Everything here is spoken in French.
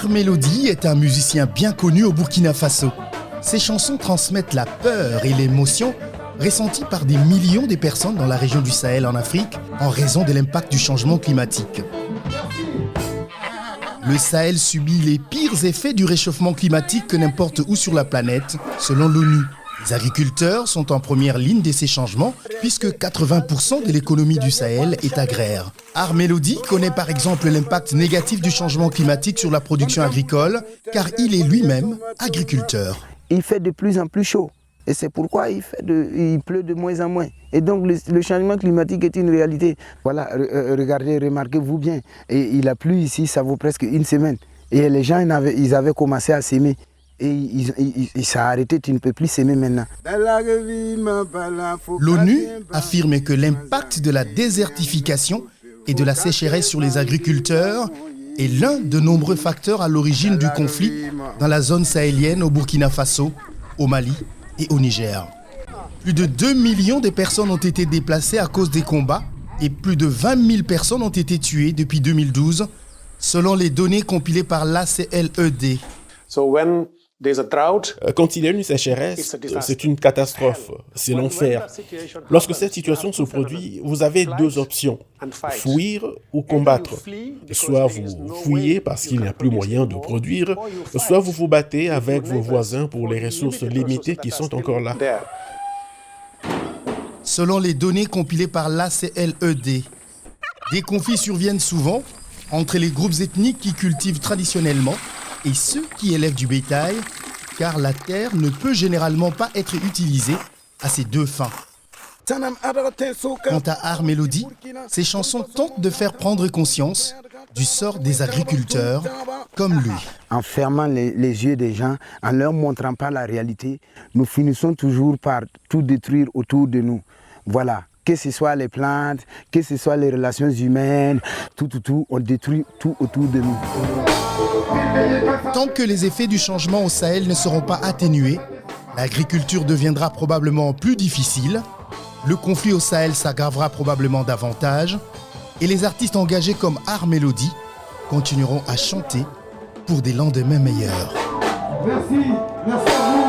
Mélodie est un musicien bien connu au Burkina Faso. Ses chansons transmettent la peur et l'émotion ressentie par des millions de personnes dans la région du Sahel en Afrique en raison de l'impact du changement climatique. Le Sahel subit les pires effets du réchauffement climatique que n'importe où sur la planète, selon l'ONU. Les agriculteurs sont en première ligne de ces changements puisque 80% de l'économie du Sahel est agraire. Mélodie connaît par exemple l'impact négatif du changement climatique sur la production agricole car il est lui-même agriculteur. Il fait de plus en plus chaud et c'est pourquoi il pleut de moins en moins. Et donc le changement climatique est une réalité. Voilà, regardez, remarquez-vous bien. Et il a plu ici, ça vaut presque une semaine. Et les gens ils avaient commencé à s'aimer. Et ça a arrêté, tu ne peux plus s'aimer maintenant. L'ONU affirme que l'impact de la désertification et de la sécheresse sur les agriculteurs est l'un de nombreux facteurs à l'origine du conflit dans la zone sahélienne au Burkina Faso, au Mali et au Niger. Plus de 2 millions de personnes ont été déplacées à cause des combats et plus de 20 000 personnes ont été tuées depuis 2012, selon les données compilées par l'ACLED. Quand il y a une sécheresse, c'est une catastrophe, c'est l'enfer. Lorsque cette situation se produit, vous avez deux options, fuir ou combattre. Soit vous fuyez parce qu'il n'y a plus moyen de produire, soit vous vous battez avec vos voisins pour les ressources limitées qui sont encore là. Selon les données compilées par l'ACLED, des conflits surviennent souvent entre les groupes ethniques qui cultivent traditionnellement et ceux qui élèvent du bétail, car la terre ne peut généralement pas être utilisée à ces deux fins. Quant à Mélodie, ses chansons tentent de faire prendre conscience du sort des agriculteurs comme lui. En fermant les yeux des gens, en leur montrant pas la réalité, nous finissons toujours par tout détruire autour de nous. Voilà. Que ce soit les plantes, que ce soit les relations humaines, tout, on détruit tout autour de nous. Tant que les effets du changement au Sahel ne seront pas atténués, l'agriculture deviendra probablement plus difficile, le conflit au Sahel s'aggravera probablement davantage, et les artistes engagés comme Mélodie continueront à chanter pour des lendemains meilleurs. Merci à vous.